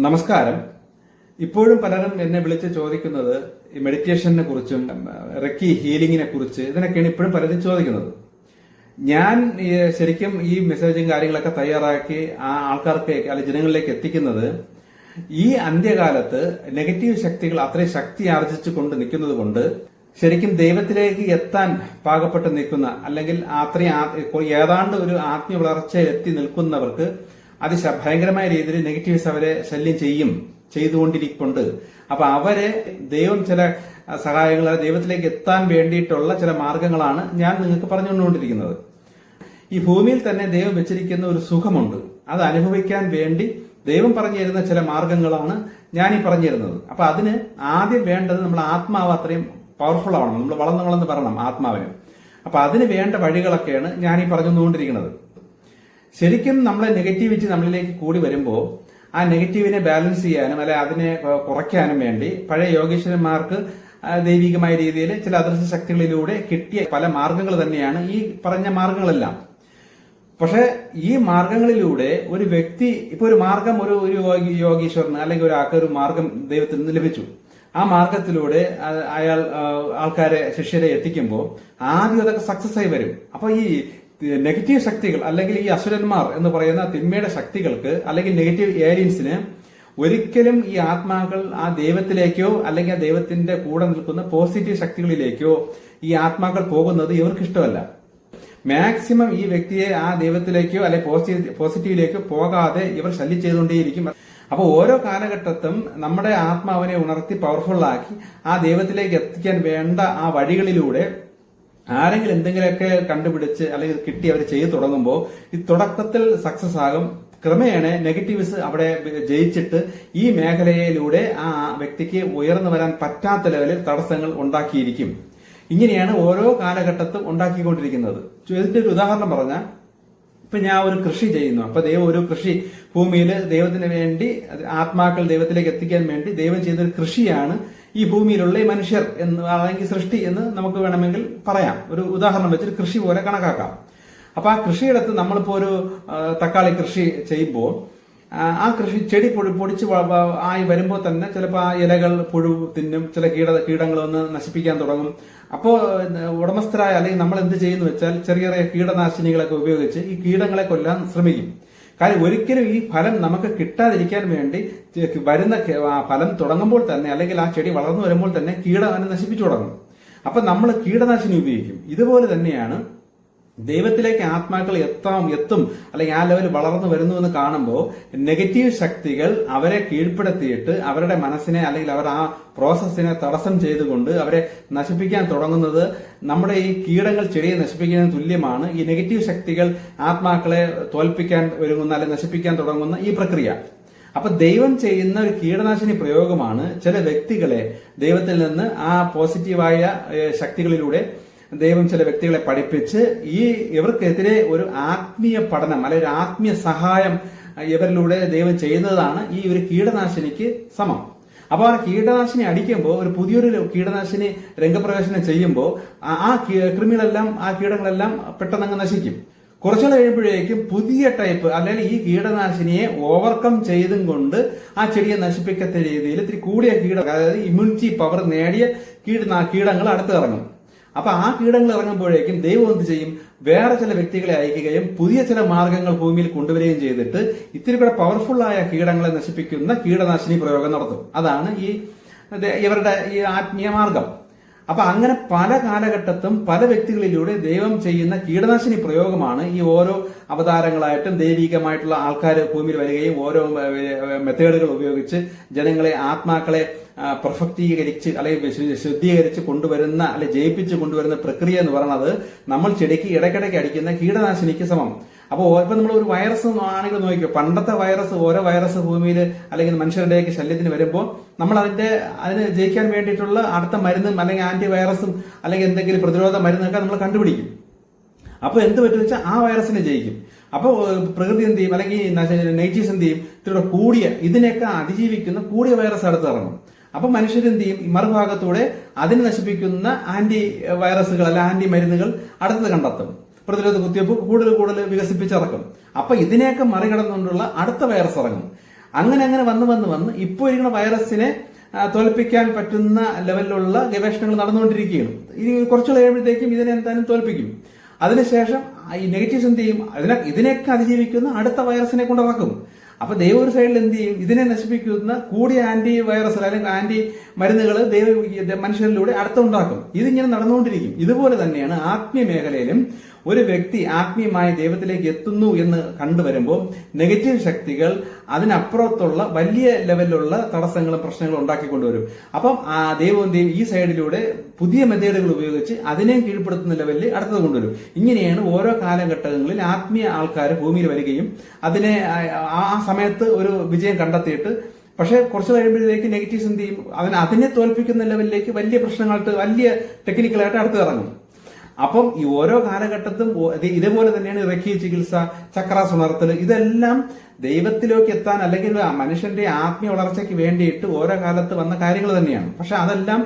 നമസ്കാരം. ഇപ്പോഴും പലരും എന്നെ വിളിച്ച് ചോദിക്കുന്നത് ഈ മെഡിറ്റേഷനെ കുറിച്ചും റെക്കി ഹീലിംഗിനെ കുറിച്ച് ഇതിനൊക്കെയാണ് ഇപ്പോഴും പലരും ചോദിക്കുന്നത്. ഞാൻ ശരിക്കും ഈ മെസ്സേജും കാര്യങ്ങളൊക്കെ തയ്യാറാക്കി ആ ആൾക്കാർക്ക് അല്ലെങ്കിൽ ജനങ്ങളിലേക്ക് എത്തിക്കുന്നത് ഈ അന്ത്യകാലത്ത് നെഗറ്റീവ് ശക്തികൾ അത്രയും ശക്തി ആർജിച്ചു കൊണ്ട് നിൽക്കുന്നത് കൊണ്ട് ശരിക്കും ദൈവത്തിലേക്ക് എത്താൻ പാകപ്പെട്ട് നിൽക്കുന്ന അല്ലെങ്കിൽ അത്രയും ഏതാണ്ട് ഒരു ആത്മീയ വളർച്ചയിൽ എത്തി നിൽക്കുന്നവർക്ക് ഭയങ്കരമായ രീതിയിൽ നെഗറ്റീവ്സ് അവരെ ശല്യം ചെയ്തുകൊണ്ടിരിക്കുന്നുണ്ട്. അപ്പൊ അവരെ ദൈവം ചില സഹായങ്ങൾ ദൈവത്തിലേക്ക് എത്താൻ വേണ്ടിയിട്ടുള്ള ചില മാർഗങ്ങളാണ് ഞാൻ നിങ്ങൾക്ക് പറഞ്ഞുകൊണ്ടിരിക്കുന്നത്. ഈ ഭൂമിയിൽ തന്നെ ദൈവം വെച്ചിരിക്കുന്ന ഒരു സുഖമുണ്ട്, അത് അനുഭവിക്കാൻ വേണ്ടി ദൈവം പറഞ്ഞു തരുന്ന ചില മാർഗങ്ങളാണ് ഞാൻ ഈ പറഞ്ഞു തരുന്നത്. അപ്പൊ അതിന് ആദ്യം വേണ്ടത് നമ്മൾ ആത്മാവ് അത്രയും പവർഫുൾ ആവണം, നമ്മൾ വളർന്ന് വരണം ആത്മാവിന്. അപ്പൊ അതിന് വേണ്ട വഴികളൊക്കെയാണ് ഞാൻ ഈ പറഞ്ഞുകൊണ്ടിരിക്കുന്നത്. ശരിക്കും നമ്മളെ നെഗറ്റിവിറ്റി നമ്മളിലേക്ക് കൂടി വരുമ്പോൾ ആ നെഗറ്റീവിനെ ബാലൻസ് ചെയ്യാനും അല്ലെ അതിനെ കുറയ്ക്കാനും വേണ്ടി പഴയ യോഗീശ്വരന്മാർക്ക് ദൈവികമായ രീതിയിൽ ചില അദൃശ്യ ശക്തികളിലൂടെ കിട്ടിയ പല മാർഗങ്ങൾ തന്നെയാണ് ഈ പറഞ്ഞ മാർഗങ്ങളെല്ലാം. പക്ഷെ ഈ മാർഗങ്ങളിലൂടെ ഒരു വ്യക്തി ഇപ്പൊ ഒരു മാർഗം ഒരു യോഗീശ്വരന് അല്ലെങ്കിൽ ഒരാൾക്ക് ഒരു മാർഗം ദൈവത്തിൽ നിന്ന് ലഭിച്ചു. ആ മാർഗത്തിലൂടെ അയാൾ ആൾക്കാരെ ശിഷ്യരെ എത്തിക്കുമ്പോൾ ആദ്യം അതൊക്കെ സക്സസ് ആയി വരും. അപ്പൊ ഈ നെഗറ്റീവ് ശക്തികൾ അല്ലെങ്കിൽ ഈ അസുരന്മാർ എന്ന് പറയുന്ന തിന്മയുടെ ശക്തികൾക്ക് അല്ലെങ്കിൽ നെഗറ്റീവ് ഏലിയൻസിന് ഒരിക്കലും ഈ ആത്മാക്കൾ ആ ദൈവത്തിലേക്കോ അല്ലെങ്കിൽ ആ ദൈവത്തിന്റെ കൂടെ നിൽക്കുന്ന പോസിറ്റീവ് ശക്തികളിലേക്കോ ഈ ആത്മാക്കൾ പോകുന്നത് ഇവർക്ക് ഇഷ്ടമല്ല. മാക്സിമം ഈ വ്യക്തിയെ ആ ദൈവത്തിലേക്കോ അല്ലെങ്കിൽ പോസിറ്റീവിലേക്കോ പോകാതെ ഇവർ ശല്യം ചെയ്തുകൊണ്ടേയിരിക്കും. അപ്പൊ ഓരോ കാലഘട്ടത്തും നമ്മുടെ ആത്മാവിനെ ഉണർത്തി പവർഫുള്ളാക്കി ആ ദൈവത്തിലേക്ക് എത്തിക്കാൻ വേണ്ട ആ വഴികളിലൂടെ ആരെങ്കിലും എന്തെങ്കിലുമൊക്കെ കണ്ടുപിടിച്ച് അല്ലെങ്കിൽ കിട്ടി അവർ ചെയ്തു തുടങ്ങുമ്പോൾ ഈ തുടക്കത്തിൽ സക്സസ് ആകും. ക്രമേണ നെഗറ്റീവ്സ് അവിടെ ജയിച്ചിട്ട് ഈ മേഖലയിലൂടെ ആ വ്യക്തിക്ക് ഉയർന്നു വരാൻ പറ്റാത്ത ലെവലിൽ തടസ്സങ്ങൾ ഉണ്ടാക്കിയിരിക്കും. ഇങ്ങനെയാണ് ഓരോ കാലഘട്ടത്തും ഉണ്ടാക്കിക്കൊണ്ടിരിക്കുന്നത്. ഇതിന്റെ ഒരു ഉദാഹരണം പറഞ്ഞാൽ ഇപ്പൊ ഞാൻ ഒരു കൃഷി ചെയ്യുന്നു. അപ്പൊ ദൈവം ഒരു കൃഷി ഭൂമിയിൽ ദൈവത്തിന് വേണ്ടി ആത്മാക്കൾ ദൈവത്തിലേക്ക് എത്തിക്കാൻ വേണ്ടി ദൈവം ചെയ്തൊരു കൃഷിയാണ് ഈ ഭൂമിയിലുള്ള ഈ മനുഷ്യർ എന്ന് അല്ലെങ്കിൽ സൃഷ്ടി എന്ന് നമുക്ക് വേണമെങ്കിൽ പറയാം. ഒരു ഉദാഹരണം വെച്ചിട്ട് കൃഷി പോലെ കണക്കാക്കാം. അപ്പൊ ആ കൃഷിയിടത്ത് നമ്മളിപ്പോ ഒരു തക്കാളി കൃഷി ചെയ്യുമ്പോൾ ആ കൃഷി ചെടി പൊടിച്ച് ആയി വരുമ്പോൾ തന്നെ ചിലപ്പോൾ ആ ഇലകൾ പുഴു തിന്നും, ചില കീടങ്ങൾ വന്ന് നശിപ്പിക്കാൻ തുടങ്ങും. അപ്പോ ഉടമസ്ഥരായ അല്ലെങ്കിൽ നമ്മൾ എന്ത് ചെയ്യുന്നു വെച്ചാൽ ചെറിയ ചെറിയ കീടനാശിനികളൊക്കെ ഉപയോഗിച്ച് ഈ കീടങ്ങളെ കൊല്ലാൻ ശ്രമിക്കും. കാര്യം ഒരിക്കലും ഈ ഫലം നമുക്ക് കിട്ടാതിരിക്കാൻ വേണ്ടി വരുന്ന ഫലം തുടങ്ങുമ്പോൾ തന്നെ അല്ലെങ്കിൽ ആ ചെടി വളർന്നു വരുമ്പോൾ തന്നെ കീടം അതിനെ നശിപ്പിച്ചു തുടങ്ങും. അപ്പൊ നമ്മൾ കീടനാശിനി ഉപയോഗിക്കും. ഇതുപോലെ തന്നെയാണ് ദൈവത്തിലേക്ക് ആത്മാക്കൾ എത്തും അല്ലെങ്കിൽ ആ ലെവൽ വളർന്നു വരുന്നു എന്ന് കാണുമ്പോൾ നെഗറ്റീവ് ശക്തികൾ അവരെ കീഴ്പ്പെടുത്തിയിട്ട് അവരുടെ മനസ്സിനെ അല്ലെങ്കിൽ അവർ ആ പ്രോസസ്സിനെ തടസ്സം ചെയ്തുകൊണ്ട് അവരെ നശിപ്പിക്കാൻ തുടങ്ങുന്നത് നമ്മുടെ ഈ കീടങ്ങൾ ചെടിയെ നശിപ്പിക്കുന്നതിന് തുല്യമാണ്. ഈ നെഗറ്റീവ് ശക്തികൾ ആത്മാക്കളെ തോൽപ്പിക്കാൻ ഒരുങ്ങുന്ന അല്ലെങ്കിൽ നശിപ്പിക്കാൻ തുടങ്ങുന്ന ഈ പ്രക്രിയ. അപ്പൊ ദൈവം ചെയ്യുന്ന ഒരു കീടനാശിനി പ്രയോഗമാണ് ചില വ്യക്തികളെ ദൈവത്തിൽ നിന്ന് ആ പോസിറ്റീവായ ശക്തികളിലൂടെ ദൈവം ചില വ്യക്തികളെ പഠിപ്പിച്ച് ഇവർക്കെതിരെ ഒരു ആത്മീയ പഠനം അല്ലെങ്കിൽ ഒരു ആത്മീയ സഹായം ഇവരിലൂടെ ദൈവം ചെയ്യുന്നതാണ് ഈ ഒരു കീടനാശിനിക്ക് സമം. അപ്പൊ ആ കീടനാശിനി അടിക്കുമ്പോൾ ഒരു പുതിയൊരു കീടനാശിനി രംഗപ്രവേശനം ചെയ്യുമ്പോൾ ആ കൃമികളെല്ലാം ആ കീടങ്ങളെല്ലാം പെട്ടെന്ന് നശിക്കും. കുറച്ചുകൂടെ കഴിയുമ്പോഴേക്കും പുതിയ ടൈപ്പ് അല്ലെങ്കിൽ ഈ കീടനാശിനിയെ ഓവർകം ചെയ്തും കൊണ്ട് ആ ചെടിയെ നശിപ്പിക്കത്ത രീതിയിൽ ഇത്തിരി കൂടിയ അതായത് ഇമ്മ്യൂണിറ്റി പവർ നേടിയ കീടങ്ങൾ അടുത്ത് ഇറങ്ങും. അപ്പൊ ആ കീടങ്ങൾ ഇറങ്ങുമ്പോഴേക്കും ദൈവം എന്ത് ചെയ്യും? വേറെ ചില വ്യക്തികളെ അയക്കുകയും പുതിയ ചില മാർഗങ്ങൾ ഭൂമിയിൽ കൊണ്ടുവരികയും ചെയ്തിട്ട് ഇത്തിരി കൂടെ പവർഫുൾ ആയ കീടങ്ങളെ നശിപ്പിക്കുന്ന കീടനാശിനി പ്രയോഗം നടത്തും. അതാണ് ഇവരുടെ ഈ ആത്മീയ മാർഗം. അപ്പൊ അങ്ങനെ പല കാലഘട്ടത്തും പല വ്യക്തികളിലൂടെ ദൈവം ചെയ്യുന്ന കീടനാശിനി പ്രയോഗമാണ് ഈ ഓരോ അവതാരങ്ങളായിട്ടും ദൈവികമായിട്ടുള്ള ആൾക്കാർ ഭൂമിയിൽ വരികയും ഓരോ മെത്തേഡുകൾ ഉപയോഗിച്ച് ജനങ്ങളെ ആത്മാക്കളെ പെർഫെക്റ്റീകരിച്ച് അല്ലെങ്കിൽ ശുദ്ധീകരിച്ച് കൊണ്ടുവരുന്ന അല്ലെങ്കിൽ ജയിപ്പിച്ച് കൊണ്ടുവരുന്ന പ്രക്രിയ എന്ന് പറയുന്നത് നമ്മൾ ചെടിക്ക് ഇടയ്ക്കിടയ്ക്ക് അടിക്കുന്ന കീടനാശിനിക്ക് സമം. അപ്പോൾ ഇപ്പൊ നമ്മൾ ഒരു വൈറസ് ആണെങ്കിൽ നോക്കിയോ, പണ്ടത്തെ ഓരോ വൈറസ് ഭൂമിയിൽ അല്ലെങ്കിൽ മനുഷ്യരുടെയൊക്കെ ശല്യത്തിന് വരുമ്പോൾ നമ്മൾ അതിന് ജയിക്കാൻ വേണ്ടിയിട്ടുള്ള അടുത്ത മരുന്നും അല്ലെങ്കിൽ ആന്റി വൈറസും അല്ലെങ്കിൽ എന്തെങ്കിലും പ്രതിരോധ മരുന്നൊക്കെ നമ്മൾ കണ്ടുപിടിക്കും. അപ്പൊ എന്ത് പറ്റും വെച്ചാൽ ആ വൈറസിനെ ജയിക്കും. അപ്പോൾ പ്രകൃതി എന്ത് ചെയ്യും അല്ലെങ്കിൽ നേച്ചേഴ്സ് എന്ത് ചെയ്യും? ഇത്തിരി കൂടിയ ഇതിനെയൊക്കെ അതിജീവിക്കുന്ന കൂടിയ വൈറസ് അടുത്ത് ഇറങ്ങും. അപ്പൊ മനുഷ്യരെന്ത് ചെയ്യും? മറുഭാഗത്തൂടെ അതിനെ നശിപ്പിക്കുന്ന ആന്റി വൈറസുകൾ അല്ല ആന്റി മരുന്നുകൾ അടുത്തത് കണ്ടെത്തും. പ്രതിരോധ കുത്തിവയ്പ്പ് കൂടുതൽ വികസിപ്പിച്ചിറക്കും. അപ്പൊ ഇതിനെയൊക്കെ മറികടന്നുകൊണ്ടുള്ള അടുത്ത വൈറസ് ഇറങ്ങും. അങ്ങനെ അങ്ങനെ വന്ന് ഇപ്പോൾ ഇരിക്കുന്ന വൈറസിനെ തോൽപ്പിക്കാൻ പറ്റുന്ന ലെവലിലുള്ള ഗവേഷണങ്ങൾ നടന്നുകൊണ്ടിരിക്കുകയാണ്. ഇനി കുറച്ചു കഴിയുമ്പോഴത്തേക്കും ഇതിനെ എന്തായാലും തോൽപ്പിക്കും. അതിനുശേഷം ഈ നെഗറ്റീവ്സ് എന്ത് ചെയ്യും? ഇതിനെയൊക്കെ അതിജീവിക്കുന്ന അടുത്ത വൈറസിനെ കൊണ്ടിറക്കും. അപ്പൊ ദൈവം ഒരു സൈഡിൽ എന്ത് ചെയ്യും? ഇതിനെ നശിപ്പിക്കുന്ന കൂടിയ ആന്റി വൈറസ് അല്ലെങ്കിൽ ആന്റി മരുന്നുകൾ മനുഷ്യരിലൂടെ അടുത്തുണ്ടാക്കും. ഇതിങ്ങനെ നടന്നുകൊണ്ടിരിക്കും. ഇതുപോലെ തന്നെയാണ് ആത്മീയ മേഖലയിലും ഒരു വ്യക്തി ആത്മീയമായ ദൈവത്തിലേക്ക് എത്തുന്നു എന്ന് കണ്ടുവരുമ്പോൾ നെഗറ്റീവ് ശക്തികൾ അതിനപ്പുറത്തുള്ള വലിയ ലെവലിലുള്ള തടസ്സങ്ങളും പ്രശ്നങ്ങളും ഉണ്ടാക്കിക്കൊണ്ടുവരും. അപ്പം ആ ദൈവം ഈ സൈഡിലൂടെ പുതിയ മെത്തേഡുകൾ ഉപയോഗിച്ച് അതിനെയും കീഴ്പ്പെടുത്തുന്ന ലെവലിൽ അടുത്തത് കൊണ്ടുവരും. ഇങ്ങനെയാണ് ഓരോ കാലഘട്ടങ്ങളിൽ ആത്മീയ ആൾക്കാർ ഭൂമിയിൽ വരികയും അതിനെ ആ സമയത്ത് ഒരു വിജയം കണ്ടെത്തിയിട്ട് പക്ഷെ കുറച്ച് കഴിയുമ്പോഴത്തേക്ക് നെഗറ്റീവ്സ് എന്ത് ചെയ്യും? അതിനെ തോൽപ്പിക്കുന്ന ലെവലിലേക്ക് വലിയ പ്രശ്നങ്ങളായിട്ട് വലിയ ടെക്നിക്കലായിട്ട് അടുത്ത് ഇറങ്ങും. അപ്പം ഈ ഓരോ കാലഘട്ടത്തും ഇതേപോലെ തന്നെയാണ് റെക്കി ചികിത്സ, ചക്രാസ് ഉണർത്തൽ, ഇതെല്ലാം ദൈവത്തിലേക്ക് എത്താൻ അല്ലെങ്കിൽ മനുഷ്യന്റെ ആത്മീയ വളർച്ചയ്ക്ക് വേണ്ടിയിട്ട് ഓരോ കാലത്ത് വന്ന കാര്യങ്ങൾ തന്നെയാണ്. പക്ഷെ അതെല്ലാം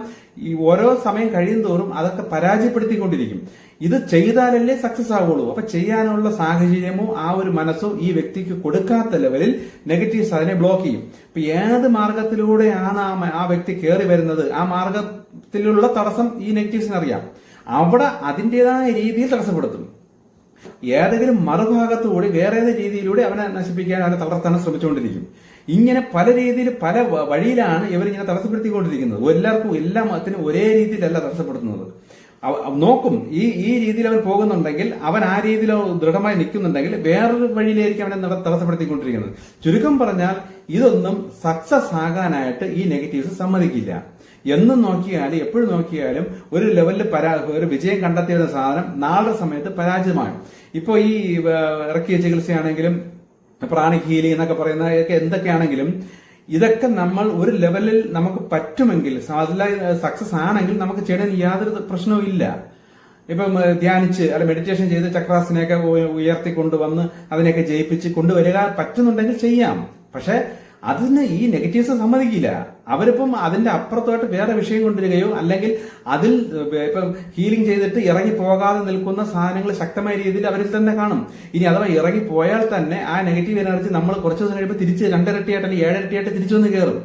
ഈ ഓരോ സമയം കഴിയും തോറും അതൊക്കെ പരാജയപ്പെടുത്തിക്കൊണ്ടിരിക്കും. ഇത് ചെയ്താലല്ലേ സക്സസ് ആവുള്ളൂ. അപ്പൊ ചെയ്യാനുള്ള സാഹചര്യമോ ആ ഒരു മനസ്സോ ഈ വ്യക്തിക്ക് കൊടുക്കാത്ത ലെവലിൽ നെഗറ്റീവ്സ് അതിനെ ബ്ലോക്ക് ചെയ്യും. ഇപ്പൊ ഏത് മാർഗത്തിലൂടെയാണ് ആ വ്യക്തി കയറി വരുന്നത്, ആ മാർഗത്തിലുള്ള തടസ്സം ഈ നെഗറ്റീവ്സിന് അറിയാം. അവിടെ അതിൻ്റെതായ രീതിയിൽ തടസ്സപ്പെടുത്തും. ഏതെങ്കിലും മറുഭാഗത്തുകൂടി വേറെ ഏത് രീതിയിലൂടെ അവനെ നശിപ്പിക്കാൻ, അവനെ തളർത്താൻ ശ്രമിച്ചുകൊണ്ടിരിക്കും. ഇങ്ങനെ പല രീതിയിൽ പല വഴിയിലാണ് ഇവരിങ്ങനെ തടസ്സപ്പെടുത്തിക്കൊണ്ടിരിക്കുന്നത്. എല്ലാവർക്കും എല്ലാ മതത്തിനും ഒരേ രീതിയിലല്ല തടസ്സപ്പെടുത്തുന്നത്. നോക്കും ഈ രീതിയിൽ അവൻ പോകുന്നുണ്ടെങ്കിൽ, അവൻ ആ രീതിയിൽ ദൃഢമായി നിൽക്കുന്നുണ്ടെങ്കിൽ വേറൊരു വഴിയിലായിരിക്കും അവനെ തടസ്സപ്പെടുത്തിക്കൊണ്ടിരിക്കുന്നത്. ചുരുക്കം പറഞ്ഞാൽ ഇതൊന്നും സക്സസ് ആകാനായിട്ട് ഈ നെഗറ്റീവ്സ് സമ്മതിക്കില്ല. എന്നും നോക്കിയാലും എപ്പോഴും നോക്കിയാലും ഒരു ലെവലിൽ ഒരു വിജയം കണ്ടെത്തിയ സാധനം നാളെ സമയത്ത് പരാജയമാണ്. ഇപ്പൊ ഈ ഇറക്കിയ ചികിത്സയാണെങ്കിലും പ്രാണിക് ഹീലിംഗ് എന്നൊക്കെ പറയുന്നതൊക്കെ എന്തൊക്കെയാണെങ്കിലും ഇതൊക്കെ നമ്മൾ ഒരു ലെവലിൽ നമുക്ക് പറ്റുമെങ്കിൽ, സക്സസ് ആണെങ്കിൽ നമുക്ക് ചെയ്യണതിന് യാതൊരു പ്രശ്നവും ഇല്ല. ഇപ്പം ധ്യാനിച്ച് അല്ലെ മെഡിറ്റേഷൻ ചെയ്ത് ചക്രാസിനെയൊക്കെ ഉയർത്തിക്കൊണ്ടുവന്ന് അതിനെയൊക്കെ ജയിപ്പിച്ച് കൊണ്ടുവരിക പറ്റുന്നുണ്ടെങ്കിൽ ചെയ്യാം. പക്ഷെ അതിന് ഈ നെഗറ്റീവ്സ് സമ്മതിക്കില്ല. അവരിപ്പം അതിന്റെ അപ്പുറത്തോട്ട് വേറെ വിഷയം കൊണ്ടുവരികയോ അല്ലെങ്കിൽ അതിൽ ഇപ്പം ഹീലിംഗ് ചെയ്തിട്ട് ഇറങ്ങി പോകാതെ നിൽക്കുന്ന സാധനങ്ങൾ ശക്തമായ രീതിയിൽ അവരിൽ തന്നെ കാണും. ഇനി അഥവാ ഇറങ്ങി പോയാൽ തന്നെ ആ നെഗറ്റീവ് എനർജി നമ്മൾ കുറച്ച് ദിവസം കഴിയുമ്പോൾ തിരിച്ച് 2 ഇരട്ടിയായിട്ട് അല്ലെങ്കിൽ 7 ഇരട്ടിയായിട്ട് തിരിച്ചു വന്ന് കയറും.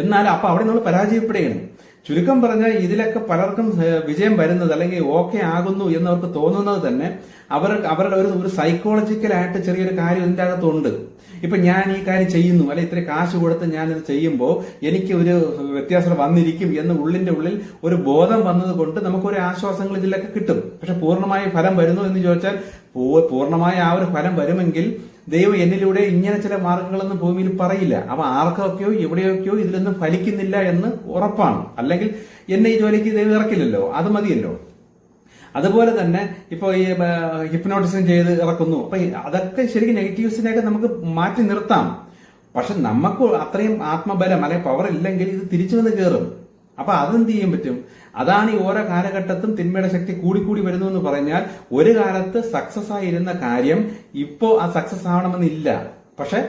എന്നാൽ അപ്പൊ അവിടെ നമ്മൾ പരാജയപ്പെടുകയാണ്. ചുരുക്കം പറഞ്ഞാൽ ഇതിലൊക്കെ പലർക്കും വിജയം വരുന്നത് അല്ലെങ്കിൽ ഓക്കെ ആകുന്നു എന്നവർക്ക് തോന്നുന്നത് തന്നെ അവരുടെ ഒരു സൈക്കോളജിക്കലായിട്ട് ചെറിയൊരു കാര്യം ഇതിന്റെ അകത്തുണ്ട്. ഇപ്പൊ ഞാൻ ഈ കാര്യം ചെയ്യുന്നു, അല്ലെ ഇത്ര കാശ് കൊടുത്ത് ഞാൻ ഇത് ചെയ്യുമ്പോൾ എനിക്ക് ഒരു വ്യത്യാസം വന്നിരിക്കും എന്ന് ഉള്ളിന്റെ ഉള്ളിൽ ഒരു ബോധം വന്നത് കൊണ്ട് നമുക്കൊരു ആശ്വാസങ്ങൾ ഇതിലൊക്കെ കിട്ടും. പക്ഷെ പൂർണ്ണമായി ഫലം വരുന്നു എന്ന് ചോദിച്ചാൽ പൂർണ്ണമായ ആ ഒരു ഫലം വരുമെങ്കിൽ ദൈവം എന്നിലൂടെ ഇങ്ങനെ ചില മാർഗങ്ങളൊന്നും ഭൂമിയിൽ പറയില്ല. അപ്പൊ ആർക്കൊക്കെയോ എവിടെയൊക്കെയോ ഇതിലൊന്നും ഫലിക്കുന്നില്ല എന്ന് ഉറപ്പാണ്. അല്ലെങ്കിൽ എന്നെ ഈ ജോലിക്ക് ദൈവം ഇറക്കില്ലല്ലോ, അത് മതിയല്ലോ. അതുപോലെ തന്നെ ഇപ്പൊ ഈ ഹിപ്നോട്ടിസം ചെയ്ത് ഇറക്കുന്നു. അപ്പൊ അതൊക്കെ ശരിക്കും നെഗറ്റീവ്സിനെയൊക്കെ നമുക്ക് മാറ്റി നിർത്താം. പക്ഷെ നമുക്ക് അത്രയും ആത്മബലം അല്ലെങ്കിൽ പവർ ഇല്ലെങ്കിൽ ഇത് തിരിച്ചു വന്ന് കയറും. അപ്പൊ അതെന്ത് ചെയ്യാൻ പറ്റും? അതാണ് ഈ ഓരോ കാലഘട്ടത്തും തിന്മയുടെ ശക്തി കൂടിക്കൂടി വരുന്നു എന്ന് പറഞ്ഞാൽ ഒരു കാലത്ത് സക്സസ് ആയിരുന്ന കാര്യം ഇപ്പോ ആ സക്സസ് ആവണമെന്നില്ല. പക്ഷെ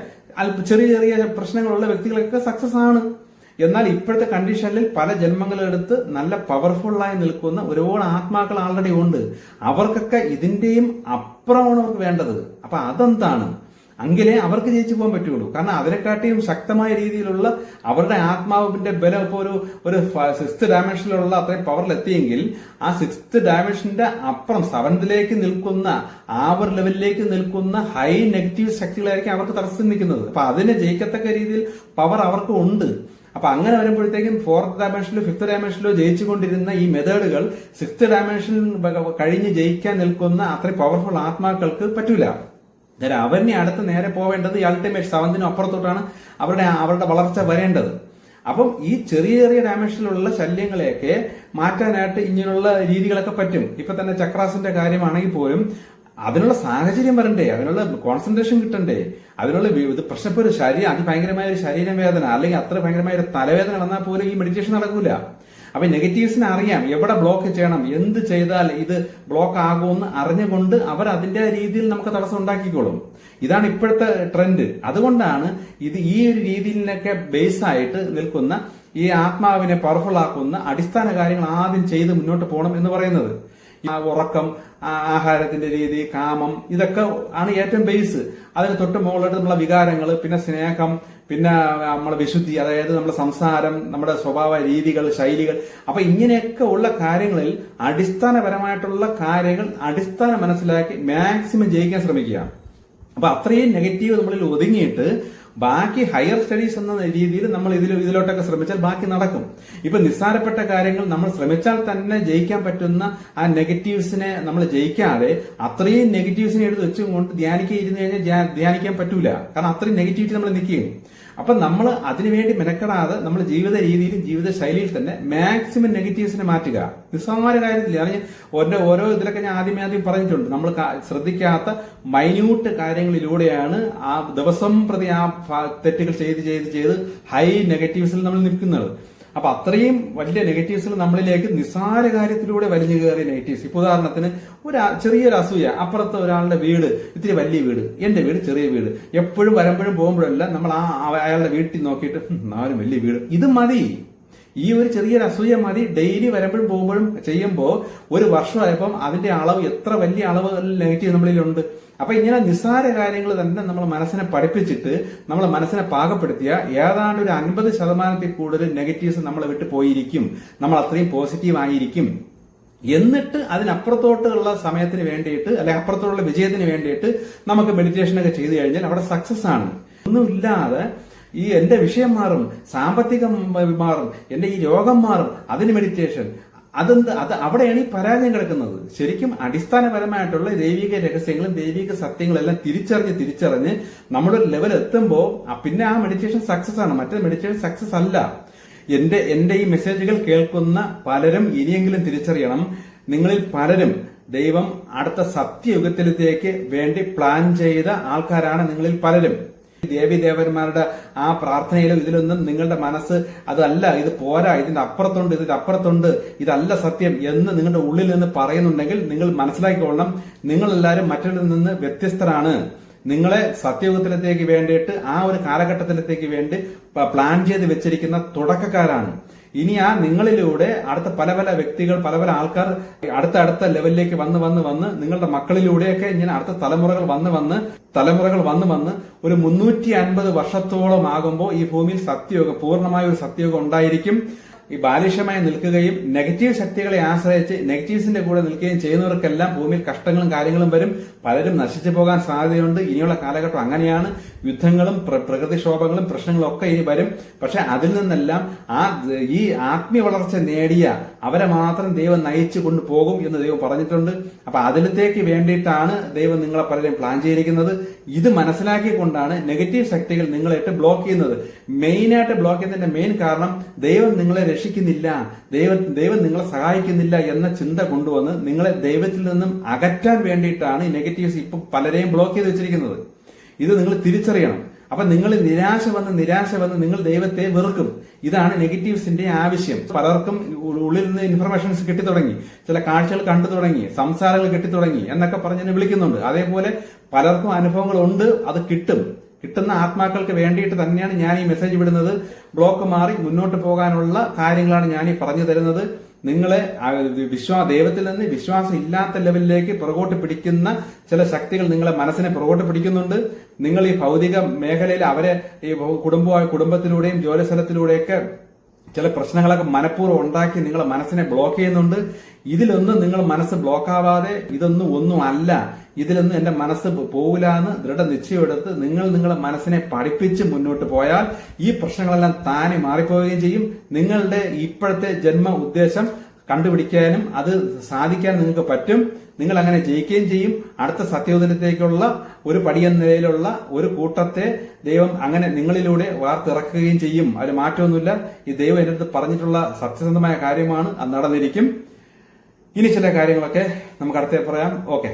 ചെറിയ ചെറിയ പ്രശ്നങ്ങളുള്ള വ്യക്തികളൊക്കെ സക്സസ് ആണ്. എന്നാൽ ഇപ്പോഴത്തെ കണ്ടീഷനിൽ പല ജന്മങ്ങളെടുത്ത് നല്ല പവർഫുള്ളായി നിൽക്കുന്ന ഒരുപാട് ആത്മാക്കൾ ആൾറെഡി ഉണ്ട്. അവർക്കൊക്കെ ഇതിന്റെയും അപ്പുറമാണ് അവർക്ക് വേണ്ടത്. അപ്പൊ അതെന്താണ്? അങ്കിലേ അവർക്ക് ജയിച്ചു പോകാൻ പറ്റുള്ളൂ. കാരണം അതിനെക്കാട്ടിയും ശക്തമായ രീതിയിലുള്ള അവരുടെ ആത്മാവിന്റെ ബലം ഇപ്പോൾ ഒരു 6th ഡയമെൻഷനിലുള്ള അത്രയും പവറിൽ എത്തിയെങ്കിൽ ആ 6th ഡയമെൻഷന്റെ അപ്പുറം 7th നിൽക്കുന്ന ആ ഒരു ലെവലിലേക്ക് നിൽക്കുന്ന ഹൈ നെഗറ്റീവ് ശക്തികളായിരിക്കും അവർക്ക് തടസ്സം നിൽക്കുന്നത്. അപ്പൊ അതിനെ ജയിക്കത്തക്ക രീതിയിൽ പവർ അവർക്ക് ഉണ്ട്. അപ്പൊ അങ്ങനെ വരുമ്പോഴത്തേക്കും 4th ഡയമെൻഷനിലോ 5th ഡയമെൻഷനിലോ ജയിച്ചുകൊണ്ടിരുന്ന ഈ മെത്തേഡുകൾ 6th ഡയമെൻഷൻ കഴിഞ്ഞ് ജയിക്കാൻ നിൽക്കുന്ന അത്രയും പവർഫുൾ ആത്മാക്കൾക്ക് പറ്റൂല. അവനെ അടുത്ത് നേരെ പോവേണ്ടത് ഈ അൾട്ടിമേറ്റ് 7th അപ്പുറത്തോട്ടാണ് അവരുടെ വളർച്ച വരേണ്ടത്. അപ്പം ഈ ചെറിയ ചെറിയ ഡയമെൻഷനിലുള്ള ശല്യങ്ങളെയൊക്കെ മാറ്റാനായിട്ട് ഇങ്ങനെയുള്ള രീതികളൊക്കെ പറ്റും. ഇപ്പൊ തന്നെ ചക്രാസിന്റെ കാര്യമാണെങ്കിൽ പോലും അതിനുള്ള സാഹചര്യം വരണ്ടേ, അതിനുള്ള കോൺസെൻട്രേഷൻ കിട്ടണ്ടേ, അതിനുള്ള പ്രശ്നപ്പോ ഒരു അതിഭയങ്കരമായ ഒരു ശരീരവേദന അല്ലെങ്കിൽ അത്ര ഭയങ്കരമായ ഒരു തലവേദന വന്നാൽ പോലും ഈ മെഡിറ്റേഷൻ നടക്കൂല. അപ്പൊ നെഗറ്റീവ്സിനെ അറിയാം എവിടെ ബ്ലോക്ക് ചെയ്യണം, എന്ത് ചെയ്താൽ ഇത് ബ്ലോക്ക് ആകുമെന്ന് അറിഞ്ഞുകൊണ്ട് അവർ അതിന്റെ രീതിയിൽ നമുക്ക് തടസ്സം ഉണ്ടാക്കിക്കോളും. ഇതാണ് ഇപ്പോഴത്തെ ട്രെൻഡ്. അതുകൊണ്ടാണ് ഇത് ഈ ഒരു രീതിയിലൊക്കെ ബേസ് ആയിട്ട് നിൽക്കുന്ന ഈ ആത്മാവിനെ പവർഫുൾ ആക്കുന്ന അടിസ്ഥാന കാര്യങ്ങൾ ആദ്യം ചെയ്ത് മുന്നോട്ട് പോകണം എന്ന് പറയുന്നത്. ഉറക്കം, ആഹാരത്തിന്റെ രീതി, കാമം, ഇതൊക്കെ ആണ് ഏറ്റവും ബേസ്. അതിന് തൊട്ട് മുകളിലോട്ട് നമ്മളെ വികാരങ്ങൾ, പിന്നെ സ്നേഹം, പിന്നെ നമ്മളെ വിശുദ്ധി, അതായത് നമ്മുടെ സംസാരം, നമ്മുടെ സ്വഭാവ രീതികൾ, ശൈലികൾ. അപ്പൊ ഇങ്ങനെയൊക്കെ ഉള്ള കാര്യങ്ങളിൽ അടിസ്ഥാനപരമായിട്ടുള്ള കാര്യങ്ങൾ അടിസ്ഥാനം മനസ്സിലാക്കി മാക്സിമം ജയിക്കാൻ ശ്രമിക്കുക. അപ്പൊ അത്രയും നെഗറ്റീവ് നമ്മളിൽ ഒതുങ്ങിയിട്ട് ബാക്കി ഹയർ സ്റ്റഡീസ് എന്ന രീതിയിൽ നമ്മൾ ഇതിലോട്ടൊക്കെ ശ്രമിച്ചാൽ ബാക്കി നടക്കും. ഇപ്പൊ നിസ്സാരപ്പെട്ട കാര്യങ്ങൾ നമ്മൾ ശ്രമിച്ചാൽ തന്നെ ജയിക്കാൻ പറ്റുന്ന ആ നെഗറ്റീവ്സിനെ നമ്മൾ ജയിക്കാതെ അത്രയും നെഗറ്റീവ്സിനെ എടുത്ത് വെച്ചുകൊണ്ട് ധ്യാനിക്കാൻ കഴിഞ്ഞാൽ ധ്യാനിക്കാൻ പറ്റൂല. കാരണം അത്രയും നെഗറ്റിവിറ്റി നമ്മൾ നിൽക്കുകയും. അപ്പൊ നമ്മൾ അതിനുവേണ്ടി മെനക്കെടാതെ നമ്മൾ ജീവിത രീതിയിലും ജീവിത ശൈലിയിൽ തന്നെ മാക്സിമം നെഗറ്റീവ്സിനെ മാറ്റുക. നിസ്സാര കാര്യത്തില്ല. അത് ഓരോ ഇതിലൊക്കെ ഞാൻ ആദ്യം പറഞ്ഞിട്ടുണ്ട്. നമ്മൾ ശ്രദ്ധിക്കാത്ത മൈന്യൂട്ട് കാര്യങ്ങളിലൂടെയാണ് ആ ദിവസം പ്രതി ആ തെറ്റുകൾ ചെയ്ത് ഹൈ നെഗറ്റീവ്സിൽ നമ്മൾ നിൽക്കുന്നത്. അപ്പൊ അത്രയും വലിയ നെഗറ്റീവ്സിൽ നമ്മളിലേക്ക് നിസ്സാര കാര്യത്തിലൂടെ വലിഞ്ഞു കയറിയ നെഗറ്റീവ്സ്. ഇപ്പൊ ഉദാഹരണത്തിന് ചെറിയൊരു അസൂയ, അപ്പുറത്ത് ഒരാളുടെ വീട് ഇത്തിരി വലിയ വീട്, എന്റെ വീട് ചെറിയ വീട്, എപ്പോഴും വരുമ്പോഴും പോകുമ്പോഴല്ല നമ്മൾ അയാളുടെ വീട്ടിൽ നോക്കിയിട്ട് നാലും വലിയ വീട്, ഇത് മതി. ഈ ഒരു ചെറിയൊരു അസൂയ മതി. ഡെയിലി വരുമ്പോഴും പോകുമ്പോഴും ചെയ്യുമ്പോൾ ഒരു വർഷമായപ്പം അതിന്റെ അളവ് എത്ര വലിയ അളവ് നെഗറ്റീവ് നമ്മളിലുണ്ട്. അപ്പൊ ഇങ്ങനെ നിസ്സാര കാര്യങ്ങൾ തന്നെ നമ്മളെ മനസ്സിനെ പഠിപ്പിച്ചിട്ട് നമ്മളെ മനസ്സിനെ പാകപ്പെടുത്തിയ ഏതാണ്ട് ഒരു 50% കൂടുതൽ നെഗറ്റീവ്സ് നമ്മളെ വിട്ട് പോയിരിക്കും. നമ്മൾ അത്രയും പോസിറ്റീവ് ആയിരിക്കും. എന്നിട്ട് അതിനപ്പുറത്തോട്ടുള്ള സമയത്തിന് വേണ്ടിയിട്ട് അല്ലെങ്കിൽ അപ്പുറത്തോട്ടുള്ള വിജയത്തിന് വേണ്ടിയിട്ട് നമുക്ക് മെഡിറ്റേഷനൊക്കെ ചെയ്തു കഴിഞ്ഞാൽ അവിടെ സക്സസ് ആണ്. ഒന്നുമില്ലാതെ ഈ എന്റെ വിഷയം മാറും, സാമ്പത്തികം മാറും, എന്റെ ഈ രോഗം മാറും, അതിന് മെഡിറ്റേഷൻ, അത് അവിടെയാണ് ഈ പരാജയം കിടക്കുന്നത്. ശരിക്കും അടിസ്ഥാനപരമായിട്ടുള്ള ദൈവിക രഹസ്യങ്ങളും ദൈവിക സത്യങ്ങളും എല്ലാം തിരിച്ചറിഞ്ഞ് നമ്മുടെ ഒരു ലെവൽ എത്തുമ്പോൾ പിന്നെ ആ മെഡിറ്റേഷൻ സക്സസ് ആണ്. മറ്റേ മെഡിറ്റേഷൻ സക്സസ് അല്ല. എന്റെ ഈ മെസ്സേജുകൾ കേൾക്കുന്ന പലരും ഇനിയെങ്കിലും തിരിച്ചറിയണം, നിങ്ങളിൽ പലരും ദൈവം അടുത്ത സത്യയുഗത്തിലേക്ക് വേണ്ടി പ്ലാൻ ചെയ്ത ആൾക്കാരാണ് നിങ്ങളിൽ പലരും. ദേവീദേവന്മാരുടെ ആ പ്രാർത്ഥനയിലും ഇതിലൊന്നും നിങ്ങളുടെ മനസ്സ് അതല്ല, ഇത് പോരാ, ഇതിന്റെ അപ്പുറത്തുണ്ട്, ഇതല്ല സത്യം എന്ന് നിങ്ങളുടെ ഉള്ളിൽ നിന്ന് പറയുന്നുണ്ടെങ്കിൽ നിങ്ങൾ മനസ്സിലാക്കിക്കൊള്ളണം, നിങ്ങളെല്ലാവരും മറ്റുള്ളവരിൽ നിന്ന് വ്യത്യസ്തരാണ്. നിങ്ങളെ സത്യയുഗത്തിലേക്ക് വേണ്ടിയിട്ട് ആ ഒരു കാലഘട്ടത്തിലേക്ക് വേണ്ടി പ്ലാൻ ചെയ്ത് വെച്ചിരിക്കുന്ന തുടക്കക്കാരാണ്. ഇനി ആ നിങ്ങളിലൂടെ അടുത്ത പല വ്യക്തികൾ, പല ആൾക്കാർ അടുത്ത ലെവലിലേക്ക് വന്ന് നിങ്ങളുടെ മക്കളിലൂടെയൊക്കെ ഇങ്ങനെ അടുത്ത തലമുറകൾ വന്ന് ഒരു 350 വർഷത്തോളം ആകുമ്പോൾ ഈ ഭൂമിയിൽ സത്യയുഗം, പൂർണ്ണമായ ഒരു സത്യയുഗം ഉണ്ടായിരിക്കും. ഈ ബാലിഷ്യമായി നിൽക്കുകയും നെഗറ്റീവ് ശക്തികളെ ആശ്രയിച്ച് നെഗറ്റീവ്സിന്റെ കൂടെ നിൽക്കുകയും ചെയ്യുന്നവർക്കെല്ലാം ഭൂമിയിൽ കഷ്ടങ്ങളും കാര്യങ്ങളും വരും. പലരും നശിച്ചു പോകാൻ സാധ്യതയുണ്ട്. ഇനിയുള്ള കാലഘട്ടം അങ്ങനെയാണ്. യുദ്ധങ്ങളും പ്രകൃതിക്ഷോഭങ്ങളും പ്രശ്നങ്ങളും ഒക്കെ ഇനി വരും. പക്ഷെ അതിൽ നിന്നെല്ലാം ഈ ആത്മീയ വളർച്ച നേടിയ അവരെ മാത്രം ദൈവം നയിച്ചു കൊണ്ടുപോകും എന്ന് ദൈവം പറഞ്ഞിട്ടുണ്ട്. അപ്പൊ അതിലത്തേക്ക് വേണ്ടിയിട്ടാണ് ദൈവം നിങ്ങളെ പലരെയും പ്ലാൻ ചെയ്തിരിക്കുന്നത്. ഇത് മനസ്സിലാക്കിക്കൊണ്ടാണ് നെഗറ്റീവ് ശക്തികൾ നിങ്ങളായിട്ട് ബ്ലോക്ക് ചെയ്യുന്നത്. മെയിനായിട്ട് ബ്ലോക്ക് ചെയ്യുന്നതിന്റെ മെയിൻ കാരണം ദൈവം നിങ്ങളെ രക്ഷിക്കുന്നില്ല, ദൈവം നിങ്ങളെ സഹായിക്കുന്നില്ല എന്ന ചിന്ത കൊണ്ടുവന്ന് നിങ്ങളെ ദൈവത്തിൽ നിന്നും അകറ്റാൻ വേണ്ടിയിട്ടാണ് ഈ നെഗറ്റീവ്സ് ഇപ്പൊ പലരെയും ബ്ലോക്ക് ചെയ്ത് വെച്ചിരിക്കുന്നത്. ഇത് നിങ്ങൾ തിരിച്ചറിയണം. അപ്പൊ നിങ്ങൾ നിരാശ വന്ന് നിങ്ങൾ ദൈവത്തെ വെറുക്കും. ഇതാണ് നെഗറ്റീവ്സിന്റെ ആവശ്യം. പലർക്കും ഉള്ളിൽ നിന്ന് ഇൻഫർമേഷൻസ് കിട്ടിത്തുടങ്ങി, ചില കാഴ്ചകൾ കണ്ടു തുടങ്ങി, സംസാരങ്ങൾ കിട്ടിത്തുടങ്ങി എന്നൊക്കെ പറഞ്ഞ് വിളിക്കുന്നുണ്ട്. അതേപോലെ പലർക്കും അനുഭവങ്ങൾ ഉണ്ട്, അത് കിട്ടുന്ന ആത്മാക്കൾക്ക് വേണ്ടിയിട്ട് തന്നെയാണ് ഞാൻ ഈ മെസ്സേജ് വിടുന്നത്. ബ്ലോക്ക് മാറി മുന്നോട്ട് പോകാനുള്ള കാര്യങ്ങളാണ് ഞാൻ ഈ പറഞ്ഞു തരുന്നത്. നിങ്ങളെ ദൈവത്തിൽ നിന്ന് വിശ്വാസം ഇല്ലാത്ത ലെവലിലേക്ക് പുറകോട്ട് പിടിക്കുന്ന ചില ശക്തികൾ നിങ്ങളെ മനസ്സിനെ പുറകോട്ട് പിടിക്കുന്നുണ്ട്. നിങ്ങൾ ഈ ഭൗതിക മേഖലയിൽ അവരെ ഈ കുടുംബത്തിലൂടെയും ജോലിസ്ഥലത്തിലൂടെയൊക്കെ ചില പ്രശ്നങ്ങളൊക്കെ മനഃപൂർവ്വം ഉണ്ടാക്കി നിങ്ങളെ മനസ്സിനെ ബ്ലോക്ക് ചെയ്യുന്നുണ്ട്. ഇതിലൊന്നും നിങ്ങൾ മനസ്സ് ബ്ലോക്ക് ആവാതെ ഒന്നും അല്ല, ഇതിലൊന്നും എന്റെ മനസ്സ് പോകില്ലാന്ന് ദൃഢനിശ്ചയമെടുത്ത് നിങ്ങളെ മനസ്സിനെ പഠിപ്പിച്ച് മുന്നോട്ട് പോയാൽ ഈ പ്രശ്നങ്ങളെല്ലാം താനെ മാറിപ്പോവുകയും ചെയ്യും. നിങ്ങളുടെ ഇപ്പോഴത്തെ ജന്മ ഉദ്ദേശം കണ്ടുപിടിക്കാനും അത് സാധിക്കാൻ നിങ്ങൾക്ക് പറ്റും. നിങ്ങൾ അങ്ങനെ ജയിക്കുകയും ചെയ്യും. അടുത്ത സത്യോദയത്തിലേക്കുള്ള ഒരു പടിയെന്ന നിലയിലുള്ള ഒരു കൂട്ടത്തെ ദൈവം അങ്ങനെ നിങ്ങളിലൂടെ വാർത്തിറക്കുകയും ചെയ്യും. അതിൽ മാറ്റമൊന്നുമില്ല. ഈ ദൈവം എന്റെ അടുത്ത് പറഞ്ഞിട്ടുള്ള സത്യസന്ധമായ കാര്യമാണ്, അത് നടന്നിരിക്കും. ഇനി ചില കാര്യങ്ങളൊക്കെ നമുക്ക് അടുത്ത പറയാം. ഓക്കെ.